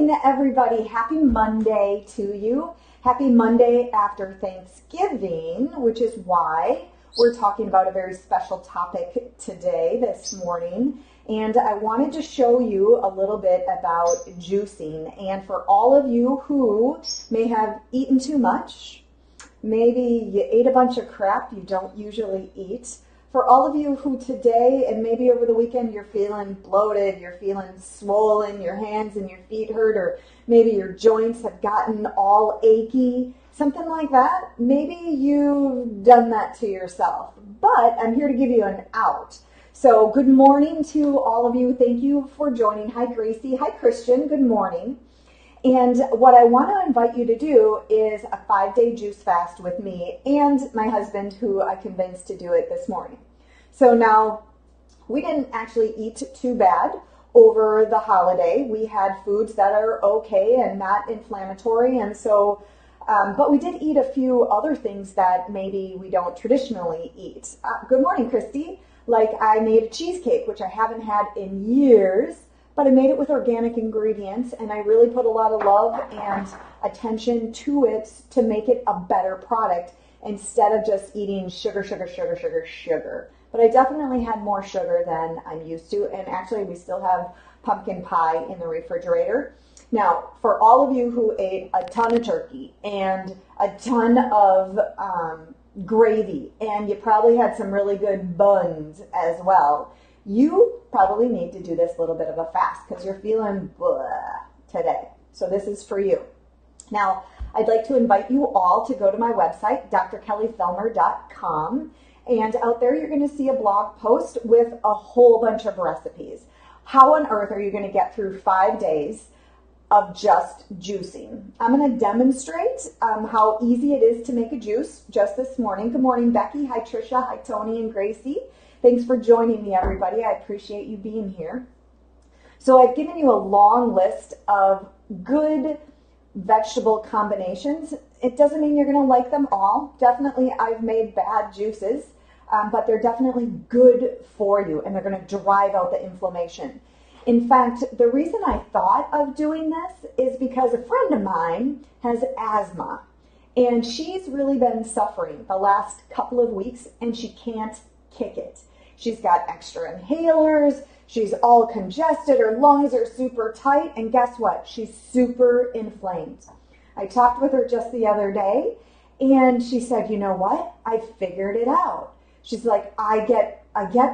morning, everybody. Happy Monday to you. Happy Monday after Thanksgiving, which is why we're talking about a very special topic today, this morning. And I wanted to show you a little bit about juicing. And for all of you who may have eaten too much, maybe you ate a bunch of crap you don't usually eat. For all of you who today and maybe over the weekend you're feeling bloated, you're feeling swollen, your hands and your feet hurt, or maybe your joints have gotten all achy, something like that, maybe you've done that to yourself. But I'm here to give you an out. So good morning to all of you. Thank you for joining. Hi, Gracie. Hi, Christian. Good morning. And what I want to invite you to do is a 5-day juice fast with me and my husband, who I convinced to do it this morning. So now, we didn't actually eat too bad over the holiday. We had foods that are okay and not inflammatory, and so, but we did eat a few other things that maybe we don't traditionally eat. Good morning, Christy. Like, I made a cheesecake, which I haven't had in years, but I made it with organic ingredients, and I really put a lot of love and attention to it to make it a better product instead of just eating sugar. But I definitely had more sugar than I'm used to, and actually we still have pumpkin pie in the refrigerator. Now, for all of you who ate a ton of turkey and a ton of gravy, and you probably had some really good buns as well, you probably need to do this little bit of a fast because you're feeling blah today. So this is for you. Now, I'd like to invite you all to go to my website, drkellyfelmer.com. And out there, you're going to see a blog post with a whole bunch of recipes. How on earth are you going to get through 5 days of just juicing? I'm going to demonstrate how easy it is to make a juice just this morning. Good morning, Becky. Hi, Trisha. Hi, Tony and Gracie. Thanks for joining me, everybody. I appreciate you being here. So I've given you a long list of good vegetable combinations. It doesn't mean you're going to like them all. Definitely, I've made bad juices, but they're definitely good for you, and they're going to drive out the inflammation. In fact, the reason I thought of doing this is because a friend of mine has asthma, and she's really been suffering the last couple of weeks, and she can't kick it. She's got extra inhalers, she's all congested, her lungs are super tight, and guess what? She's super inflamed. I talked with her just the other day, and she said, you know what? I figured it out. She's like, I get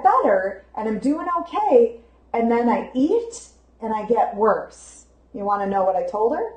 better, and I'm doing okay, and then I eat, and I get worse. You want to know what I told her?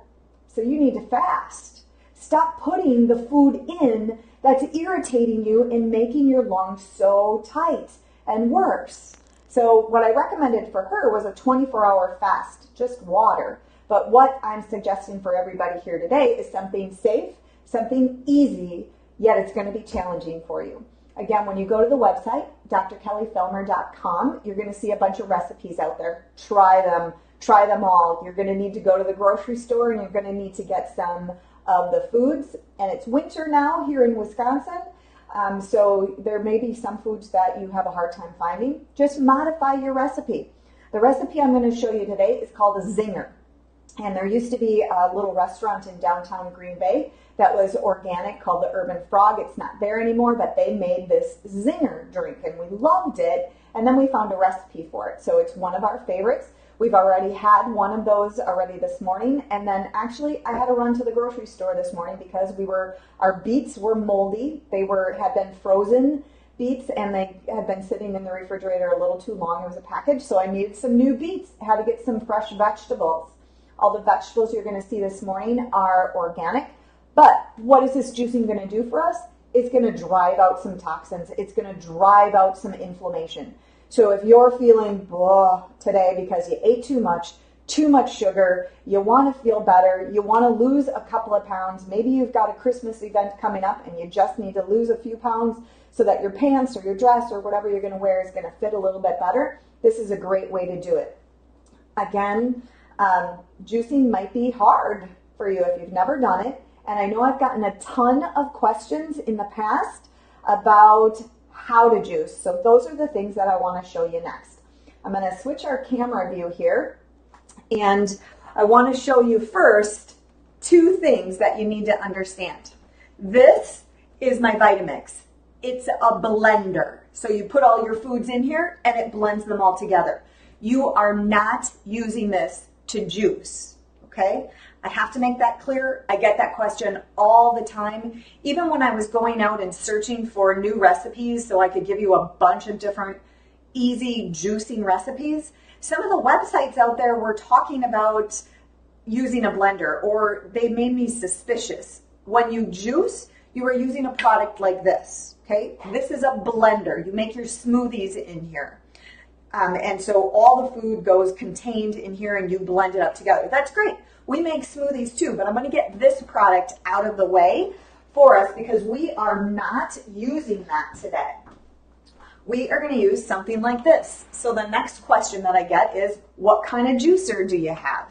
So you need to fast. Stop putting the food in that's irritating you and making your lungs so tight and worse. So what I recommended for her was a 24-hour fast, just water. But what I'm suggesting for everybody here today is something safe, something easy, yet it's going to be challenging for you. Again, when you go to the website, drkellyfelmer.com, you're going to see a bunch of recipes out there. Try them all. You're going to need to go to the grocery store, and you're going to need to get some of the foods. And it's winter now here in Wisconsin. So there may be some foods that you have a hard time finding. Just modify your recipe. The recipe I'm going to show you today is called a zinger. And there used to be a little restaurant in downtown Green Bay that was organic called the Urban Frog. It's not there anymore, but they made this zinger drink, and we loved it. And then we found a recipe for it. So it's one of our favorites. We've already had one of those already this morning, and then actually I had to run to the grocery store this morning because our beets were moldy. They had been frozen beets, and they had been sitting in the refrigerator a little too long. It was a package, so I needed some new beets. I had to get some fresh vegetables. All the vegetables you're going to see this morning are organic, but what is this juicing going to do for us? It's going to drive out some toxins. It's going to drive out some inflammation. So if you're feeling blah today because you ate too much sugar, you want to feel better, you want to lose a couple of pounds, maybe you've got a Christmas event coming up and you just need to lose a few pounds so that your pants or your dress or whatever you're going to wear is going to fit a little bit better, this is a great way to do it. Again, juicing might be hard for you if you've never done it, and I know I've gotten a ton of questions in the past about how to juice. So those are the things that I want to show you next. I'm going to switch our camera view here, and I want to show you first two things that you need to understand. This is my Vitamix. It's a blender. So you put all your foods in here and it blends them all together. You are not using this to juice, okay? I have to make that clear. I get that question all the time. Even when I was going out and searching for new recipes so I could give you a bunch of different easy juicing recipes, some of the websites out there were talking about using a blender, or they made me suspicious. When you juice, you are using a product like this, okay? This is a blender. You make your smoothies in here. And so all the food goes contained in here and you blend it up together. That's great. We make smoothies too, but I'm going to get this product out of the way for us because we are not using that today. We are going to use something like this. So the next question that I get is, what kind of juicer do you have?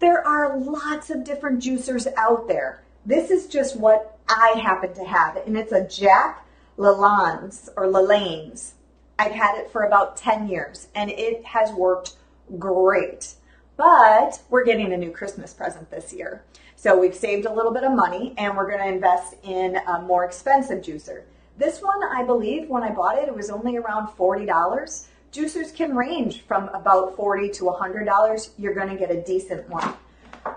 There are lots of different juicers out there. This is just what I happen to have, and it's a Jack LaLanne's or LaLanne's. I've had it for about 10 years, and it has worked great. But we're getting a new Christmas present this year. So we've saved a little bit of money, and we're going to invest in a more expensive juicer. This one, I believe, when I bought it, it was only around $40. Juicers can range from about $40 to $100. You're going to get a decent one.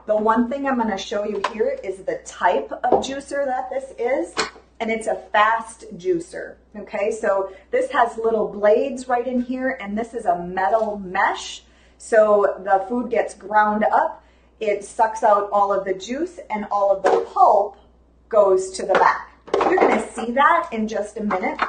The one thing I'm going to show you here is the type of juicer that this is, and it's a fast juicer. Okay, so this has little blades right in here, and this is a metal mesh. So the food gets ground up, it sucks out all of the juice, and all of the pulp goes to the back. You're going to see that in just a minute.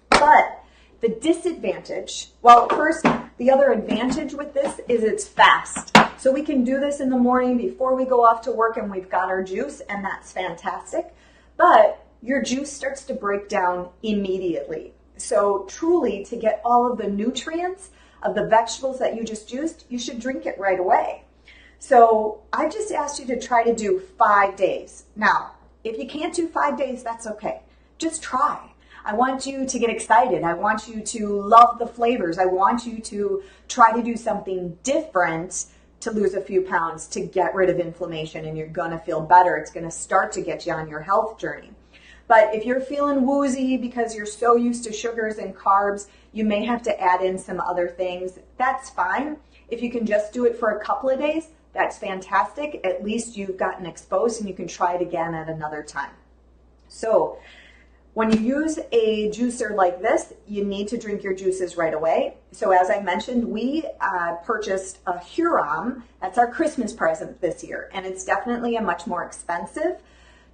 But the disadvantage, well, first, the other advantage with this is it's fast. So we can do this in the morning before we go off to work and we've got our juice, and that's fantastic. But your juice starts to break down immediately. So truly, to get all of the nutrients of the vegetables that you just juiced, you should drink it right away. So I just asked you to try to do 5 days. Now, if you can't do 5 days, that's okay. Just try. I want you to get excited. I want you to love the flavors. I want you to try to do something different to lose a few pounds, to get rid of inflammation, and you're going to feel better. It's going to start to get you on your health journey. But if you're feeling woozy because you're so used to sugars and carbs, you may have to add in some other things. That's fine. If you can just do it for a couple of days, that's fantastic. At least you've gotten exposed and you can try it again at another time. So when you use a juicer like this, you need to drink your juices right away. So as I mentioned, we purchased a Huron. That's our Christmas present this year. And it's definitely a much more expensive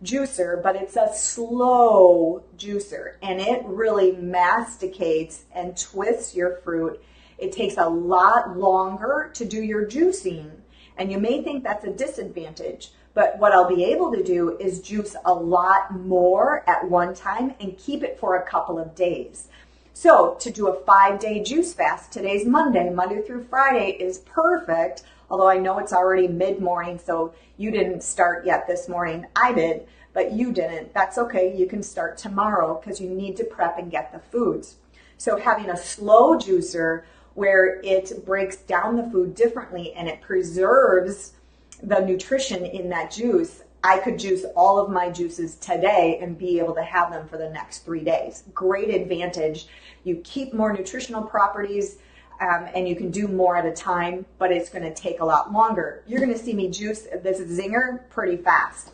juicer, but it's a slow juicer. And it really masticates and twists your fruit. It takes a lot longer to do your juicing. And you may think that's a disadvantage. But what I'll be able to do is juice a lot more at one time and keep it for a couple of days. So to do a 5-day juice fast, today's Monday, Monday through Friday is perfect. Although I know it's already mid-morning, so you didn't start yet this morning. I did, but you didn't. That's okay. You can start tomorrow because you need to prep and get the foods. So having a slow juicer where it breaks down the food differently and it preserves the nutrition in that juice, I could juice all of my juices today and be able to have them for the next 3 days. Great advantage. You keep more nutritional properties and you can do more at a time, but it's going to take a lot longer. You're going to see me juice this zinger pretty fast.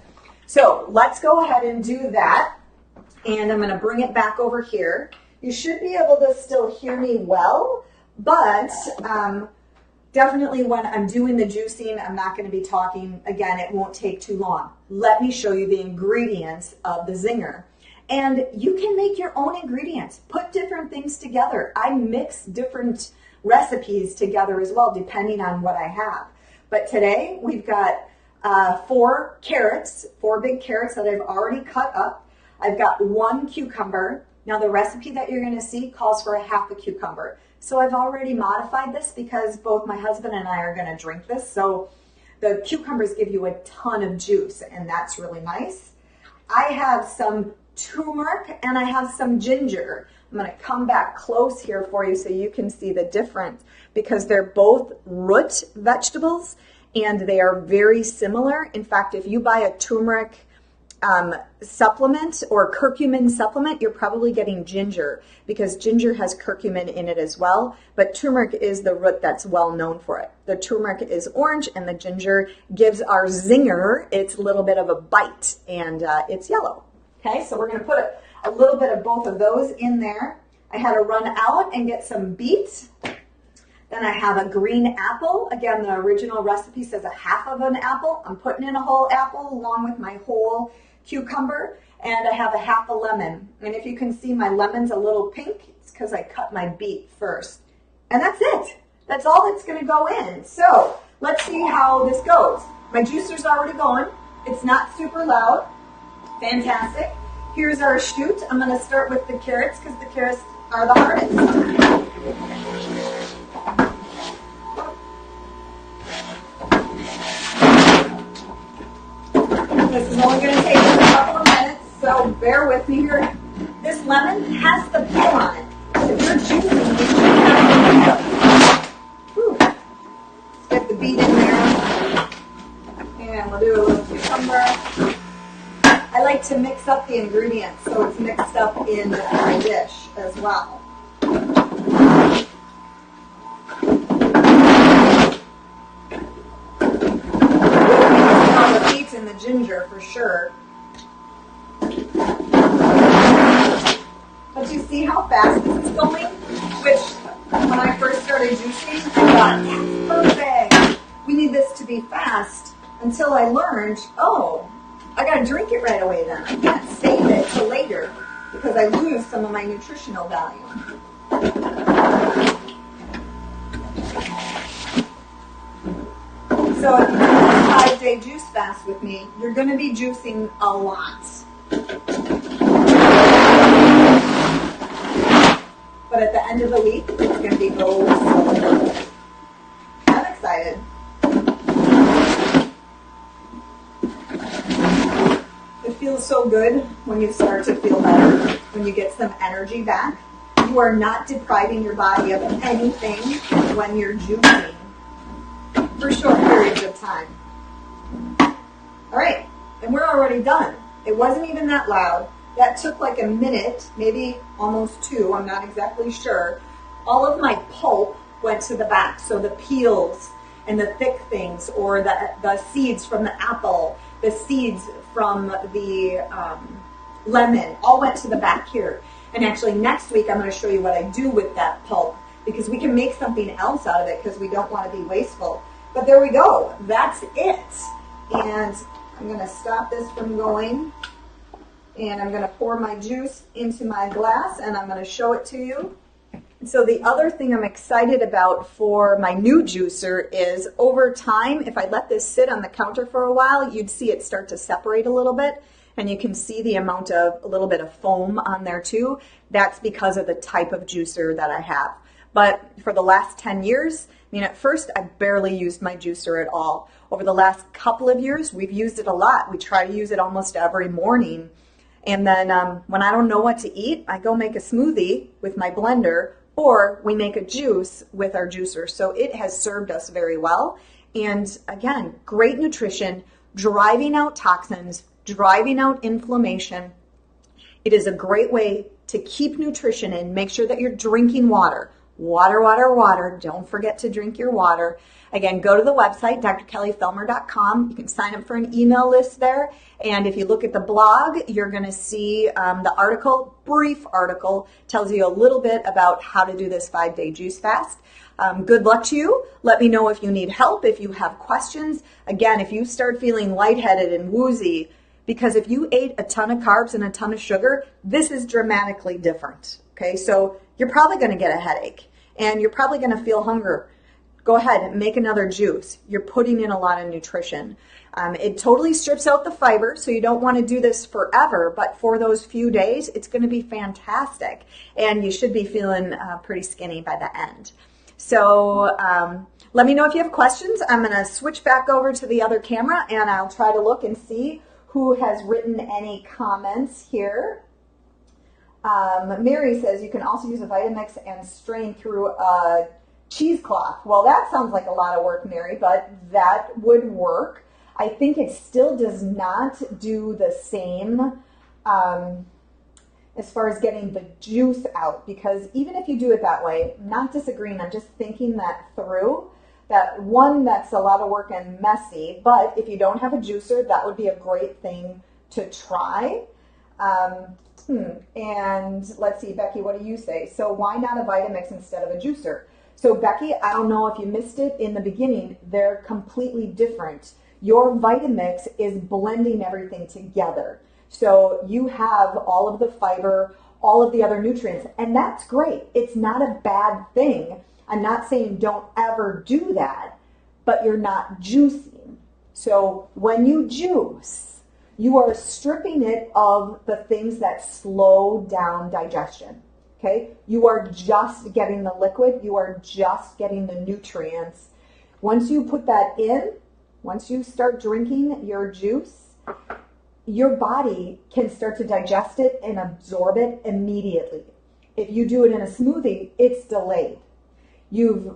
So let's go ahead and do that. And I'm going to bring it back over here. You should be able to still hear me well, but definitely when I'm doing the juicing, I'm not going to be talking. Again, it won't take too long. Let me show you the ingredients of the zinger. And you can make your own ingredients. Put different things together. I mix different recipes together as well, depending on what I have. But today we've got 4 carrots, 4 big carrots that I've already cut up. I've got 1 cucumber. Now the recipe that you're going to see calls for a half a cucumber. So I've already modified this because both my husband and I are going to drink this. So the cucumbers give you a ton of juice, and that's really nice. I have some turmeric and I have some ginger. I'm going to come back close here for you so you can see the difference because they're both root vegetables and they are very similar. In fact, if you buy a turmeric supplement or curcumin supplement, you're probably getting ginger, because ginger has curcumin in it as well, but turmeric is the root that's well known for it. The turmeric is orange and the ginger gives our zinger its little bit of a bite, and it's yellow. Okay, so we're going to put a little bit of both of those in there. I had to run out and get some beets. Then I have a green apple. Again, the original recipe says a half of an apple. I'm putting in a whole apple along with my whole cucumber, and I have a half a lemon. And if you can see, my lemon's a little pink. It's because I cut my beet first. And that's it. That's all that's going to go in. So let's see how this goes. My juicer's already going. It's not super loud. Fantastic. Here's our shoot. I'm going to start with the carrots because the carrots are the hardest. This is only going to take a couple of minutes, so bear with me here. This lemon has the peel on it. If you're juicing, you should have the peel. Let's get the beet in there. And we'll do a little cucumber. I like to mix up the ingredients so it's mixed up in my dish as well. And the ginger for sure. But you see how fast this is going? Which, when I first started juicing, I thought, perfect. We need this to be fast, until I learned, oh, I gotta drink it right away then. I can't save it till later because I lose some of my nutritional value. So if you do a 5-day juice fast with me, you're going to be juicing a lot. But at the end of the week, it's going to be so good. I'm excited. It feels so good when you start to feel better, when you get some energy back. You are not depriving your body of anything when you're juicing for short periods of time. All right, and we're already done. It wasn't even that loud. That took like a minute, maybe almost 2, I'm not exactly sure. All of my pulp went to the back, so the peels and the thick things, or the seeds from the apple, the seeds from the lemon, all went to the back here. And actually next week I'm going to show you what I do with that pulp, because we can make something else out of it because we don't want to be wasteful. But there we go. That's it. And I'm going to stop this from going. And I'm going to pour my juice into my glass, and I'm going to show it to you. So the other thing I'm excited about for my new juicer is, over time, if I let this sit on the counter for a while, you'd see it start to separate a little bit. And you can see the amount of a little bit of foam on there too. That's because of the type of juicer that I have. But for the last 10 years, at first I barely used my juicer at all. Over the last couple of years, we've used it a lot. We try to use it almost every morning. And then when I don't know what to eat, I go make a smoothie with my blender, or we make a juice with our juicer. So it has served us very well. And again, great nutrition, driving out toxins, driving out inflammation. It is a great way to keep nutrition in. Make sure that you're drinking water. Water, water, water. Don't forget to drink your water. Again, go to the website, drkellyfelmer.com. You can sign up for an email list there. And if you look at the blog, you're going to see the article, brief article, tells you a little bit about how to do this 5-day juice fast. Good luck to you. Let me know if you need help, if you have questions. Again, if you start feeling lightheaded and woozy, because if you ate a ton of carbs and a ton of sugar, this is dramatically different. Okay, so you're probably going to get a headache and you're probably going to feel hunger. Go ahead and make another juice. You're putting in a lot of nutrition. It totally strips out the fiber, so you don't want to do this forever, but for those few days, it's going to be fantastic. And you should be feeling pretty skinny by the end. So let me know if you have questions. I'm going to switch back over to the other camera, and I'll try to look and see who has written any comments here. Mary says you can also use a Vitamix and strain through a Cheesecloth. Well, that sounds like a lot of work, Mary, but that would work. I think it still does not do the same as far as getting the juice out, because even if you do it that way, I'm not disagreeing, I'm just thinking that through. That one, that's a lot of work and messy, but if you don't have a juicer, that would be a great thing to try. And let's see, Becky, what do you say? So why not a Vitamix instead of a juicer? So Becky, I don't know if you missed it in the beginning, they're completely different. Your Vitamix is blending everything together. So you have all of the fiber, all of the other nutrients, and that's great. It's not a bad thing. I'm not saying don't ever do that, but you're not juicing. So when you juice, you are stripping it of the things that slow down digestion. Okay? You are just getting the liquid. You are just getting the nutrients. Once you put that in, once you start drinking your juice, your body can start to digest it and absorb it immediately. If you do it in a smoothie, it's delayed. You've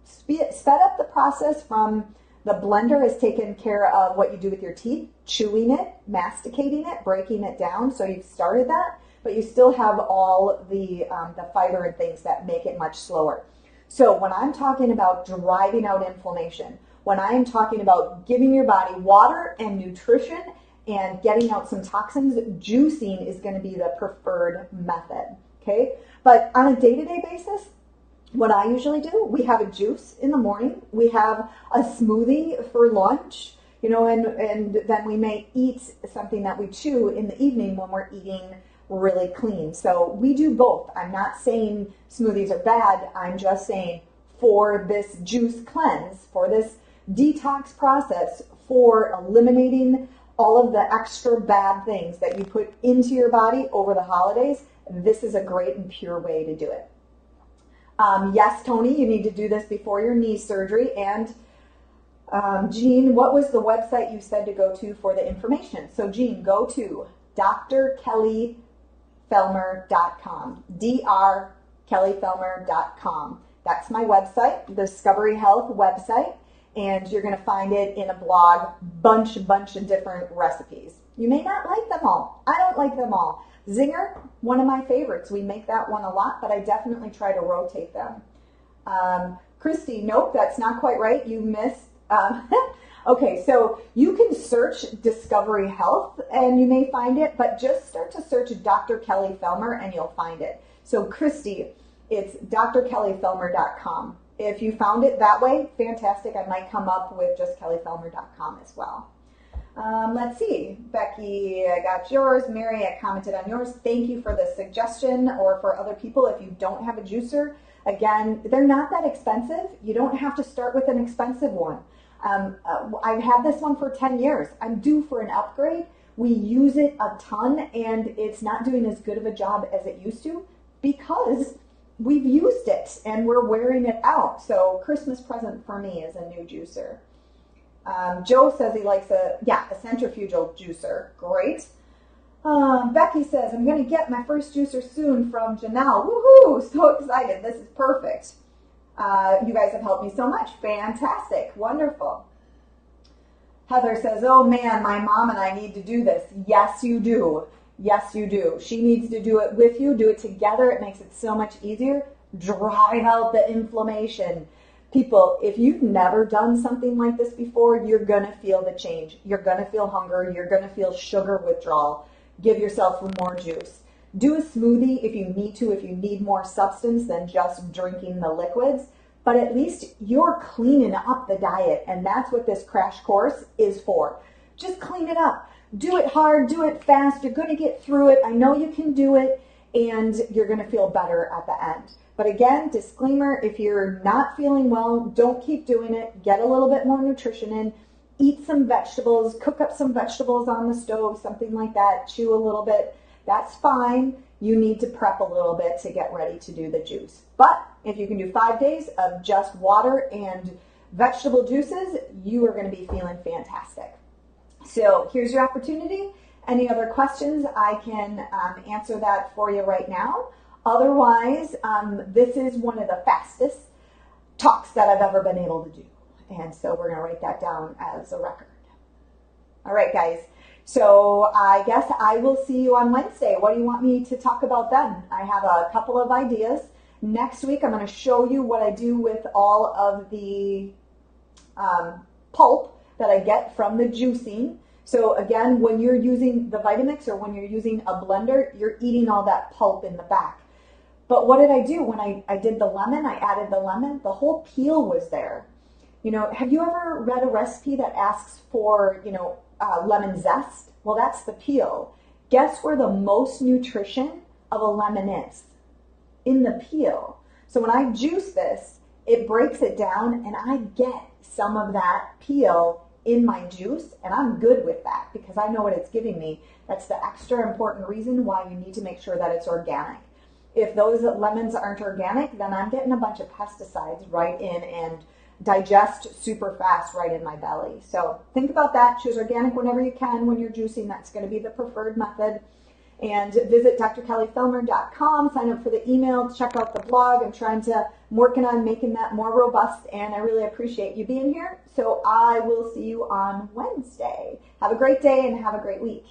sped up the process from the blender has taken care of what you do with your teeth, chewing it, masticating it, breaking it down. So you've started that, but you still have all the fiber and things that make it much slower. So when I'm talking about driving out inflammation, when I'm talking about giving your body water and nutrition and getting out some toxins, juicing is going to be the preferred method, okay? But on a day-to-day basis, what I usually do, we have a juice in the morning, we have a smoothie for lunch, you know, and then we may eat something that we chew in the evening when we're eating really clean. So we do both. I'm not saying smoothies are bad, I'm just saying for this juice cleanse, for this detox process, for eliminating all of the extra bad things that you put into your body over the holidays, this is a great and pure way to do it. Yes, Tony, you need to do this before your knee surgery. And Jean, what was the website you said to go to for the information? So Jean, go to drkellyfelmer.com, drkellyfelmer.com. That's my website, the Discovery Health website, and you're going to find it in a blog, bunch of different recipes. You may not like them all. I don't like them all. Zinger, one of my favorites. We make that one a lot, but I definitely try to rotate them. Christy, nope, that's not quite right. You missed. Okay, so you can search Discovery Health and you may find it, but just start to search Dr. Kelly Felmer and you'll find it. So Christy, it's drkellyfelmer.com. If you found it that way, fantastic. I might come up with just kellyfelmer.com as well. Let's see. Becky, I got yours. Mary, I commented on yours. Thank you for the suggestion, or for other people, if you don't have a juicer. Again, they're not that expensive. You don't have to start with an expensive one. I've had this one for 10 years. I'm due for an upgrade. We use it a ton, and it's not doing as good of a job as it used to because we've used it and we're wearing it out. So Christmas present for me is a new juicer. Joe says he likes a centrifugal juicer. Great. Becky says, I'm going to get my first juicer soon from Janelle. Woohoo! So excited. This is perfect. You guys have helped me so much. Fantastic. Wonderful. Heather says, oh man, my mom and I need to do this. Yes, you do. Yes, you do. She needs to do it with you. Do it together. It makes it so much easier. Drive out the inflammation. People, if you've never done something like this before, you're going to feel the change. You're going to feel hunger. You're going to feel sugar withdrawal. Give yourself more juice. Do a smoothie if you need to, if you need more substance than just drinking the liquids. But at least you're cleaning up the diet, and that's what this crash course is for. Just clean it up. Do it hard. Do it fast. You're going to get through it. I know you can do it, and you're going to feel better at the end. But again, disclaimer, if you're not feeling well, don't keep doing it. Get a little bit more nutrition in. Eat some vegetables. Cook up some vegetables on the stove, something like that. Chew a little bit. That's fine. You need to prep a little bit to get ready to do the juice. But if you can do 5 days of just water and vegetable juices, you are going to be feeling fantastic. So here's your opportunity. Any other questions, I can answer that for you right now. Otherwise, this is one of the fastest talks that I've ever been able to do. And so we're going to write that down as a record. All right, guys. So I guess I will see you on Wednesday. What do you want me to talk about then? I have a couple of ideas. Next week, I'm going to show you what I do with all of the pulp that I get from the juicing. So again, when you're using the Vitamix or when you're using a blender, you're eating all that pulp in the back. But what did I do? When I did the lemon, I added the lemon, the whole peel was there. You know, have you ever read a recipe that asks for, lemon zest? Well, that's the peel. Guess where the most nutrition of a lemon is? In the peel. So when I juice this, it breaks it down and I get some of that peel in my juice, and I'm good with that because I know what it's giving me. That's the extra important reason why you need to make sure that it's organic. If those lemons aren't organic, then I'm getting a bunch of pesticides right in and digest super fast right in my belly. So think about that. Choose organic whenever you can when you're juicing. That's going to be the preferred method. And visit drkellyfelmer.com, sign up for the email, check out the blog. I'm working on making that more robust, and I really appreciate you being here. So I will see you on Wednesday. Have a great day and have a great week.